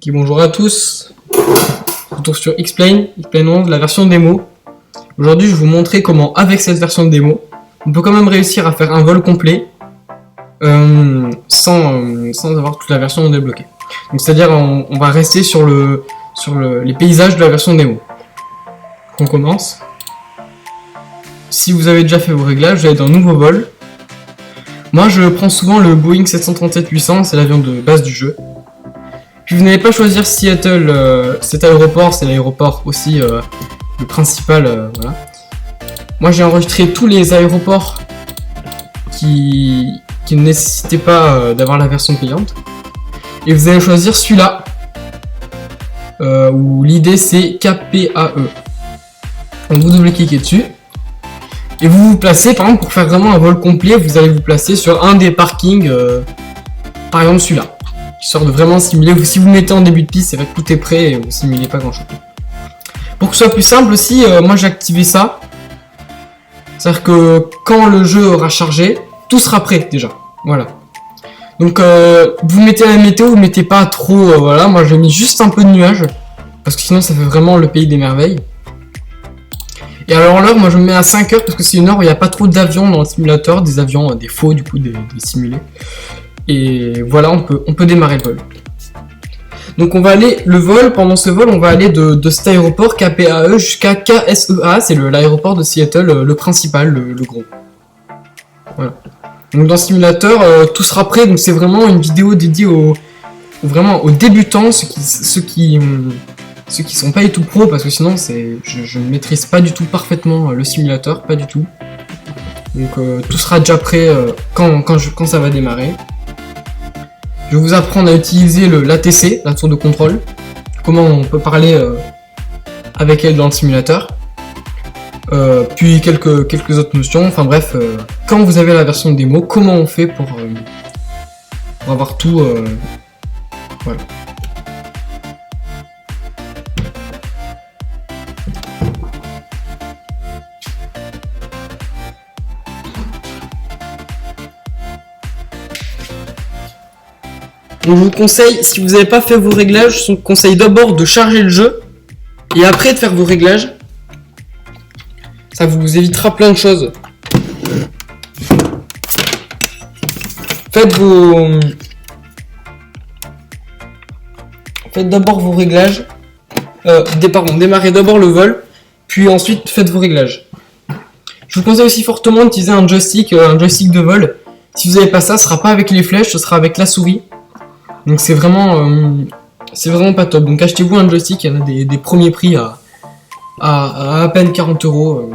Ok, bonjour à tous, retour sur Explain 11, la version démo. Aujourd'hui je vais vous montrer comment avec cette version de démo, on peut quand même réussir à faire un vol complet sans avoir toute la version débloquée. Donc c'est-à-dire on va rester sur les paysages de la version démo. On commence. Si vous avez déjà fait vos réglages, vous allez dans nouveau vol. Moi je prends souvent le Boeing 737-800, c'est l'avion de base du jeu. Puis vous n'allez pas choisir Seattle, cet aéroport, c'est l'aéroport aussi le principal, voilà. Moi j'ai enregistré tous les aéroports qui ne nécessitaient pas d'avoir la version payante. Et vous allez choisir celui-là, où l'idée c'est KPAE. Donc vous double-cliquez dessus. Et vous vous placez, par exemple, pour faire vraiment un vol complet, vous allez vous placer sur un des parkings, par exemple celui-là. Histoire de vraiment simuler. Si vous mettez en début de piste, c'est vrai que tout est prêt et vous simulez pas grand chose. Pour que ce soit plus simple aussi, moi j'ai activé ça. C'est-à-dire que quand le jeu aura chargé, tout sera prêt déjà. Voilà. Donc vous mettez la météo, vous mettez pas trop, voilà. Moi j'ai mis juste un peu de nuages. Parce que sinon ça fait vraiment le pays des merveilles. Et alors l'heure, moi je me mets à 5 heures parce que c'est une heure où il n'y a pas trop d'avions dans le simulateur, des avions, des faux du coup, des simulés. Et voilà, on peut démarrer le vol. Donc on va aller, le vol, pendant ce vol, on va aller de cet aéroport KPAE jusqu'à KSEA, c'est l'aéroport de Seattle, le principal, le gros. Voilà. Donc dans le simulateur, tout sera prêt, donc c'est vraiment une vidéo dédiée vraiment aux débutants, ceux qui sont pas du tout pros, parce que sinon je ne maîtrise pas du tout parfaitement le simulateur, pas du tout. Donc tout sera déjà prêt quand ça va démarrer. Je vais vous apprendre à utiliser l'ATC, la tour de contrôle, comment on peut parler avec elle dans le simulateur, puis quelques autres notions, enfin bref, quand vous avez la version démo, comment on fait pour avoir tout, voilà. Donc je vous conseille, si vous n'avez pas fait vos réglages, je vous conseille d'abord de charger le jeu et après de faire vos réglages. Ça vous évitera plein de choses. Faites d'abord vos réglages. Démarrez d'abord le vol, puis ensuite faites vos réglages. Je vous conseille aussi fortement d'utiliser un joystick de vol. Si vous n'avez pas ça, ce sera pas avec les flèches, ce sera avec la souris. Donc c'est vraiment pas top. Donc achetez-vous un joystick, il y en a des premiers prix à peine 40 €.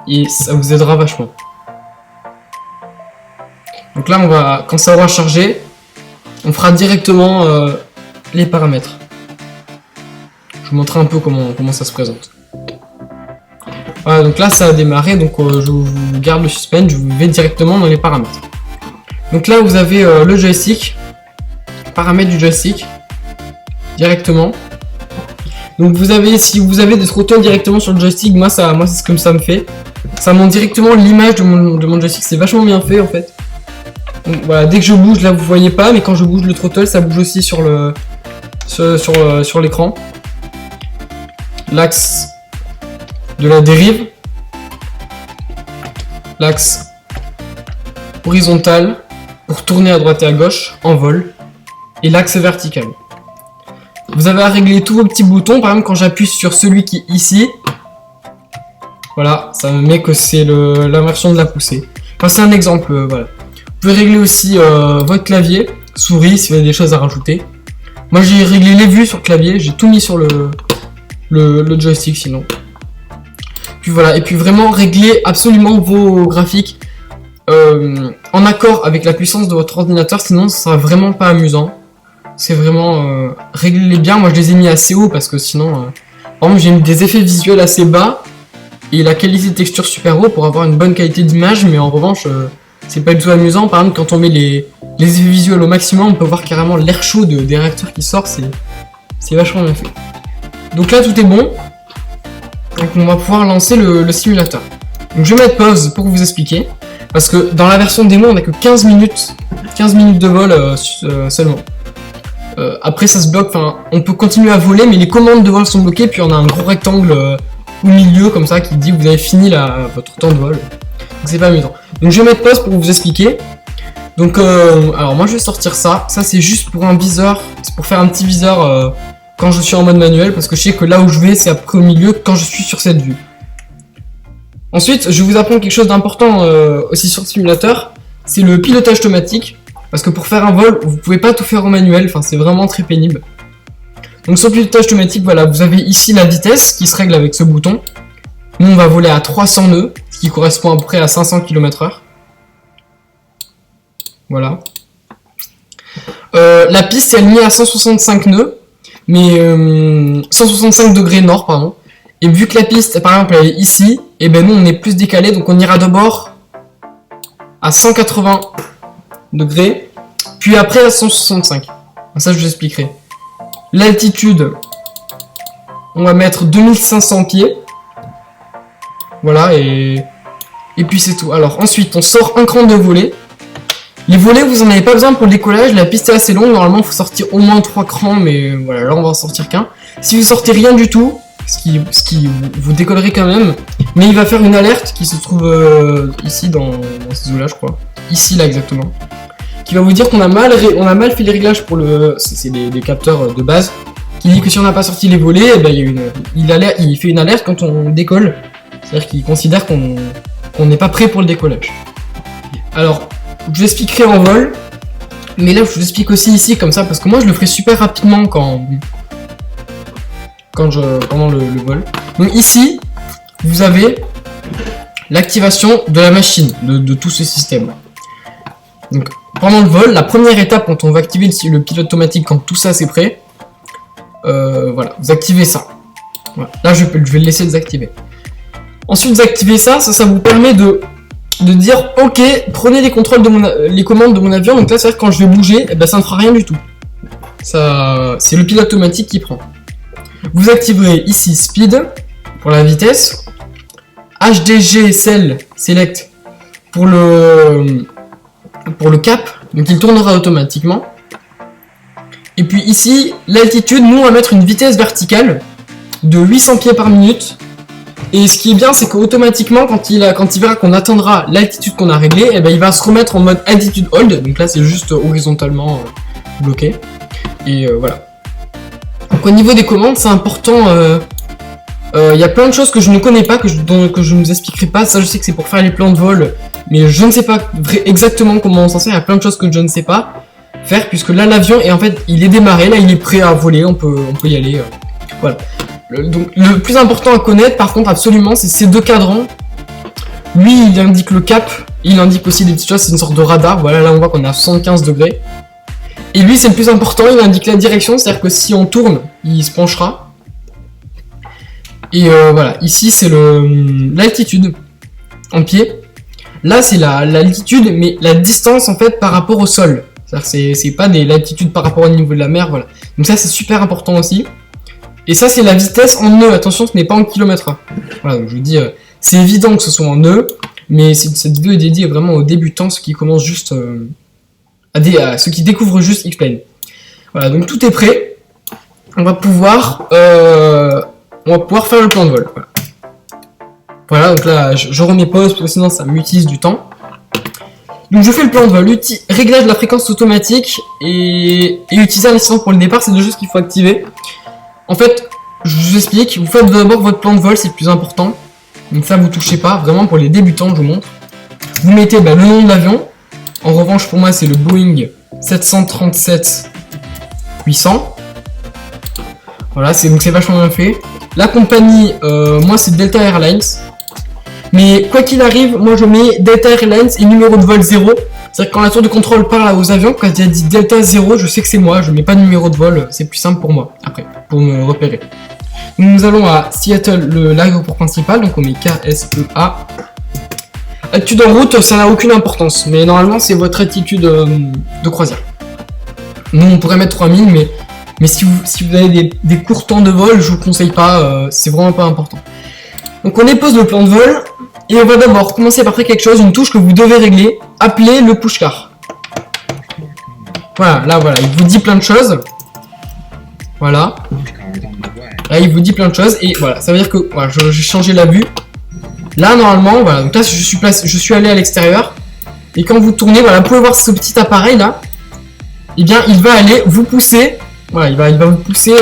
Et ça vous aidera vachement. Donc là, quand ça aura chargé, on fera directement les paramètres. Je vous montrerai un peu comment ça se présente. Voilà, donc là ça a démarré, donc je vous garde le suspense, je vous vais directement dans les paramètres. Donc là vous avez le joystick. Paramètres du joystick directement. Donc si vous avez des throttles directement sur le joystick, moi c'est comme ça me fait. Ça monte directement l'image de mon joystick, c'est vachement bien fait en fait. Donc voilà, dès que je bouge, là vous voyez pas, mais quand je bouge le throttle, ça bouge aussi sur l'écran. L'axe de la dérive, l'axe horizontal pour tourner à droite et à gauche en vol, et l'axe vertical. Vous avez à régler tous vos petits boutons. Par exemple, quand j'appuie sur celui qui est ici, voilà, ça me met que c'est la version de la poussée. Enfin, c'est un exemple, voilà. Vous pouvez régler aussi votre clavier, souris, si vous avez des choses à rajouter. Moi, j'ai réglé les vues sur le clavier, j'ai tout mis sur le joystick sinon. Puis voilà, et puis vraiment régler absolument vos graphiques en accord avec la puissance de votre ordinateur, sinon ce sera vraiment pas amusant. C'est vraiment régler bien. Moi je les ai mis assez haut parce que sinon par exemple j'ai mis des effets visuels assez bas et la qualité de texture super haut pour avoir une bonne qualité d'image, mais en revanche c'est pas du tout amusant. Par exemple quand on met les effets visuels au maximum, on peut voir carrément l'air chaud des réacteurs qui sort, c'est vachement bien fait. Donc là tout est bon, donc on va pouvoir lancer le simulateur. Donc je vais mettre pause pour vous expliquer, parce que dans la version démo on n'a que 15 minutes de vol seulement. Après ça se bloque, enfin on peut continuer à voler mais les commandes de vol sont bloquées, puis on a un gros rectangle au milieu comme ça qui dit que vous avez fini votre temps de vol. Donc c'est pas amusant. Donc je vais mettre pause pour vous expliquer. Donc alors moi je vais sortir ça. Ça c'est juste pour un viseur, c'est pour faire un petit viseur quand je suis en mode manuel, parce que je sais que là où je vais c'est après au milieu quand je suis sur cette vue. Ensuite je vais vous apprendre quelque chose d'important aussi sur le simulateur, c'est le pilotage automatique. Parce que pour faire un vol, vous pouvez pas tout faire en manuel, enfin c'est vraiment très pénible. Donc sur le pilotage automatique, voilà, vous avez ici la vitesse qui se règle avec ce bouton. Nous on va voler à 300 nœuds, ce qui correspond à peu près à 500 km/h. Voilà. La piste est alignée à 165 nœuds, mais 165 degrés nord, pardon. Et vu que la piste, par exemple, elle est ici, et ben nous on est plus décalé, donc on ira d'abord à 180 degrés, puis après à 165. Ça je vous expliquerai. L'altitude, on va mettre 2500 pieds. Voilà, et puis c'est tout. Alors ensuite, on sort un cran de volée. Les volets, vous en avez pas besoin pour le décollage, la piste est assez longue, normalement il faut sortir au moins 3 crans, mais voilà, là on va en sortir qu'un. Si vous sortez rien du tout, ce qui vous décollerez quand même, mais il va faire une alerte qui se trouve ici dans ces eaux-là, je crois. Ici, là exactement. Qui va vous dire qu'on a mal fait les réglages pour le... C'est des capteurs de base, qui dit que si on n'a pas sorti les volets, eh ben, il fait une alerte quand on décolle. C'est-à-dire qu'il considère qu'on n'est pas prêt pour le décollage. Alors, je vous expliquerai en vol, mais là je vous explique aussi ici comme ça, parce que moi je le ferai super rapidement pendant le vol. Donc ici, vous avez l'activation de la machine, de tout ce système. Donc pendant le vol, la première étape quand on va activer le pilote automatique, quand tout ça c'est prêt, voilà, vous activez ça. Voilà. Là je vais le laisser désactiver. Ensuite vous activez ça vous permet de dire ok, prenez les contrôles les commandes de mon avion. Donc là c'est-à-dire quand je vais bouger, eh ben, ça ne fera rien du tout. Ça, c'est le pilote automatique qui prend. Vous activerez ici Speed pour la vitesse, HDG Select pour le cap, donc il tournera automatiquement. Et puis ici, l'altitude, nous on va mettre une vitesse verticale de 800 pieds par minute. Et ce qui est bien, c'est qu'automatiquement, quand il verra qu'on atteindra l'altitude qu'on a réglée, eh ben, il va se remettre en mode altitude hold. Donc là, c'est juste horizontalement bloqué. Et voilà. Donc au niveau des commandes, c'est important. Y a plein de choses que je ne connais pas, que je ne vous expliquerai pas. Ça, je sais que c'est pour faire les plans de vol, mais je ne sais pas exactement comment on s'en sert. Il y a plein de choses que je ne sais pas faire, puisque là, l'avion est en fait, il est démarré. Là, il est prêt à voler. On peut y aller. Voilà. Donc le plus important à connaître, par contre, absolument, c'est ces deux cadrans. Lui, il indique le cap. Il indique aussi des petites choses. C'est une sorte de radar. Voilà, là, on voit qu'on est à 75 degrés. Et lui, c'est le plus important. Il indique la direction, c'est-à-dire que si on tourne, il se penchera. Et voilà, ici c'est l'altitude en pied. Là c'est l'altitude, mais la distance en fait par rapport au sol. C'est-à-dire c'est pas l'altitude par rapport au niveau de la mer, voilà. Donc ça c'est super important aussi. Et ça c'est la vitesse en nœuds. Attention, ce n'est pas en km/h. Voilà, donc je vous dis, c'est évident que ce soit en nœuds, mais cette vidéo est dédiée vraiment aux débutants, ceux qui commencent juste à ceux qui découvrent juste X-Plane. Voilà, donc tout est prêt. On va pouvoir faire le plan de vol. Voilà, donc là, je remets pause, parce que sinon ça m'utilise du temps. Donc je fais le plan de vol, réglage de la fréquence automatique et utiliser un assistant pour le départ, c'est deux choses qu'il faut activer. En fait, je vous explique, vous faites d'abord votre plan de vol, c'est le plus important. Donc ça, vous touchez pas, vraiment pour les débutants, je vous montre. Vous mettez le nom de l'avion. En revanche, pour moi, c'est le Boeing 737-800. Voilà, c'est vachement bien fait. La compagnie, moi c'est Delta Airlines. Mais quoi qu'il arrive, moi je mets Delta Airlines et numéro de vol 0. C'est-à-dire que quand la tour de contrôle parle aux avions, quand il a dit Delta 0, je sais que c'est moi, je mets pas de numéro de vol, c'est plus simple pour moi, après, pour me repérer. Nous allons à Seattle, l'aéroport principal, donc on met KSEA. Altitude en route, ça n'a aucune importance, mais normalement c'est votre altitude de croisière. Nous on pourrait mettre 3000, mais si vous avez des courts temps de vol, je vous conseille pas, c'est vraiment pas important. Donc on dépose le plan de vol, et on va d'abord commencer par faire quelque chose, une touche que vous devez régler, appeler le pushcar. Voilà, là voilà, il vous dit plein de choses. Voilà. Là, il vous dit plein de choses. Et voilà, ça veut dire que voilà, j'ai changé la vue. Là, normalement, voilà. Donc là, je suis allé à l'extérieur. Et quand vous tournez, voilà, vous pouvez voir ce petit appareil là. Eh bien, il va aller vous pousser. Voilà, il va vous pousser,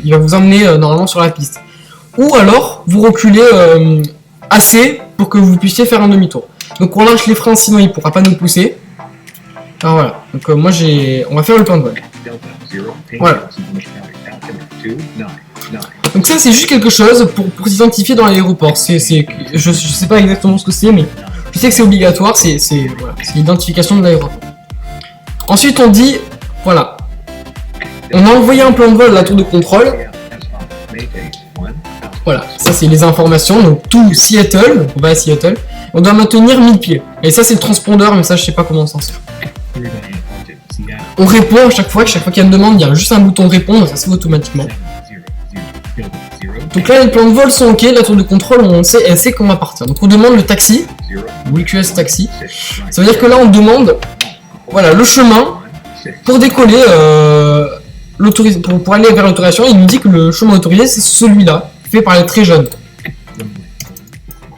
il va vous emmener normalement sur la piste. Ou alors, vous reculez assez pour que vous puissiez faire un demi-tour. Donc on lâche les freins, sinon il pourra pas nous pousser. Alors voilà, donc moi on va faire le plan de vol. Voilà. Donc ça c'est juste quelque chose pour s'identifier dans l'aéroport. Je sais pas exactement ce que c'est, mais je sais que c'est obligatoire, c'est l'identification de l'aéroport. Ensuite on dit, voilà, on a envoyé un plan de vol à la tour de contrôle. Voilà, ça c'est les informations, donc tout Seattle, donc on va à Seattle, on doit maintenir 1000 pieds. Et ça c'est le transpondeur, mais ça je sais pas comment on s'en sert. On répond à chaque fois qu'il y a une demande, il y a juste un bouton répondre, ça se fait automatiquement. Donc là les plans de vol sont ok, la tour de contrôle elle sait qu'on va partir. Donc on demande le taxi, WQS taxi. Ça veut dire que là on demande, voilà, le chemin pour décoller, pour aller vers l'autorisation. Il nous dit que le chemin autorisé c'est celui-là, fait par les très jeunes.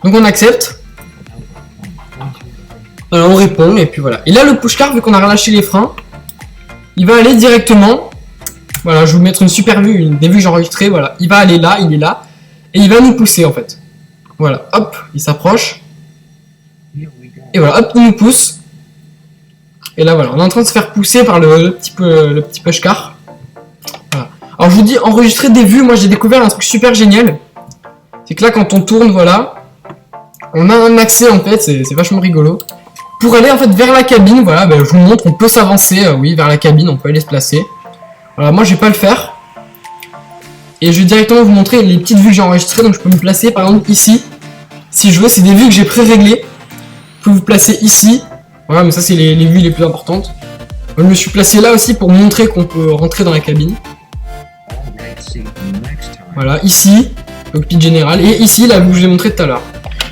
Donc on accepte. Alors on répond et puis voilà. Et là le push-car, vu qu'on a relâché les freins, il va aller directement. Voilà, je vais vous mettre une super vue, des vues que j'ai enregistrées. Voilà, il va aller là, il est là, et il va nous pousser en fait. Voilà, hop, il s'approche. Et voilà, hop, il nous pousse. Et là voilà, on est en train de se faire pousser par le petit push-car. Voilà. Alors je vous dis, enregistrer des vues, moi j'ai découvert un truc super génial. C'est que là quand on tourne, voilà, on a un accès en fait, c'est vachement rigolo. Pour aller en fait vers la cabine, voilà, je vous montre, on peut s'avancer, oui, vers la cabine, on peut aller se placer. Voilà, moi je vais pas le faire. Et je vais directement vous montrer les petites vues que j'ai enregistrées, donc je peux me placer par exemple ici. Si je veux, c'est des vues que j'ai pré-réglées. Vous pouvez vous placer ici. Voilà, mais ça c'est les vues les plus importantes. Je me suis placé là aussi pour montrer qu'on peut rentrer dans la cabine. Voilà, ici, cockpit général, et ici, la vue que je vous ai montré tout à l'heure.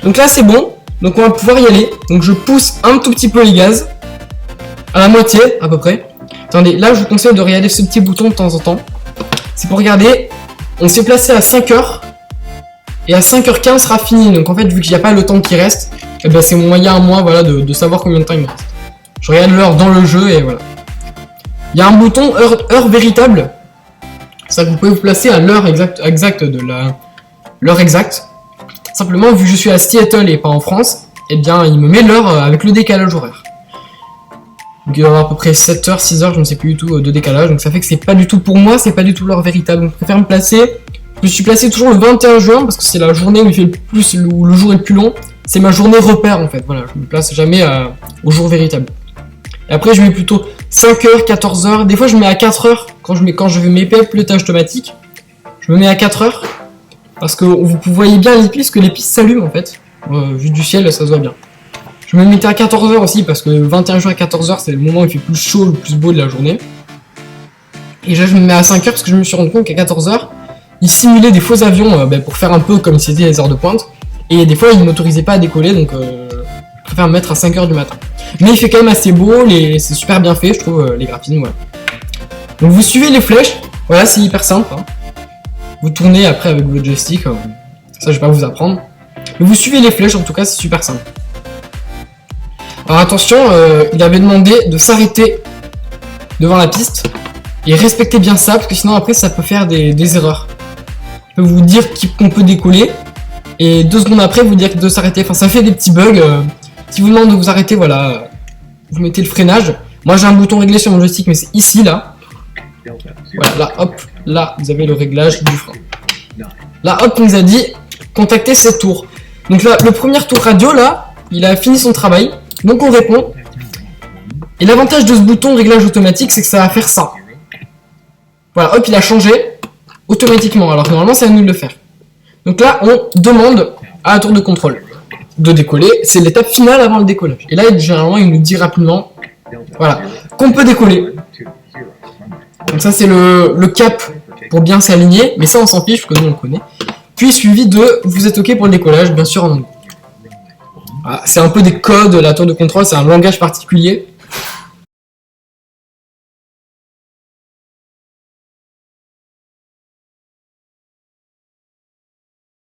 Donc là c'est bon, donc on va pouvoir y aller. Donc je pousse un tout petit peu les gaz, à la moitié à peu près. Attendez, là je vous conseille de regarder ce petit bouton de temps en temps. C'est pour regarder, on s'est placé à 5h, et à 5h15 sera fini. Donc en fait, vu qu'il n'y a pas le temps qui reste, eh ben, c'est mon moyen à moi, voilà, de savoir combien de temps il me reste. Je regarde l'heure dans le jeu et voilà. Il y a un bouton heure véritable. Ça, vous pouvez vous placer à l'heure exacte de l'heure exacte. Simplement, vu que je suis à Seattle et pas en France, eh bien, il me met l'heure avec le décalage horaire. Donc il doit y avoir à peu près 7h, 6h, je ne sais plus du tout de décalage. Donc ça fait que c'est pas du tout pour moi, c'est pas du tout l'heure véritable. Donc je préfère me placer. Je me suis placé toujours le 21 juin parce que c'est la journée où il fait le plus, où le jour est le plus long. C'est ma journée repère en fait. Voilà, je me place jamais au jour véritable. Et après je mets plutôt 5h, 14h. Des fois je mets à 4h quand je mets pilotage automatique. Je me mets à 4h parce que vous voyez bien les pistes, que les pistes s'allument en fait. Vu du ciel, ça se voit bien. Je me mettais à 14h aussi parce que le 21 juin à 14h c'est le moment où il fait plus chaud, le plus beau de la journée. Et là je me mets à 5h parce que je me suis rendu compte qu'à 14h, il simulait des faux avions pour faire un peu comme si c'était les heures de pointe. Et des fois il ne m'autorisait pas à décoller, donc je préfère me mettre à 5h du matin. Mais il fait quand même assez beau, c'est super bien fait je trouve, les graphismes, voilà. Donc vous suivez les flèches, voilà, c'est hyper simple. Hein. Vous tournez après avec votre joystick, ça je vais pas vous apprendre. Mais vous suivez les flèches, en tout cas c'est super simple. Alors attention, il avait demandé de s'arrêter devant la piste et respecter bien ça, parce que sinon après ça peut faire des erreurs. Je peux vous dire qu'on peut décoller et 2 secondes après vous dire de s'arrêter. Enfin ça fait des petits bugs. Si vous demande de vous arrêter, voilà, vous mettez le freinage. Moi j'ai un bouton réglé sur mon joystick, mais c'est ici là. Voilà, là hop, là vous avez le réglage du frein. Là hop, on nous a dit contacter cette tour. Donc là le premier tour radio là, il a fini son travail. Donc on répond. Et l'avantage de ce bouton réglage automatique, c'est que ça va faire ça. Voilà, hop, il a changé automatiquement. Alors que normalement, c'est à nous de le faire. Donc là, on demande à la tour de contrôle de décoller. C'est l'étape finale avant le décollage. Et là, généralement, il nous dit rapidement, voilà, qu'on peut décoller. Donc ça, c'est le cap pour bien s'aligner. Mais ça, on s'en fiche, parce que nous, on le connaît. Puis suivi de, vous êtes OK pour le décollage, bien sûr en anglais. Voilà, c'est un peu des codes, la tour de contrôle, c'est un langage particulier.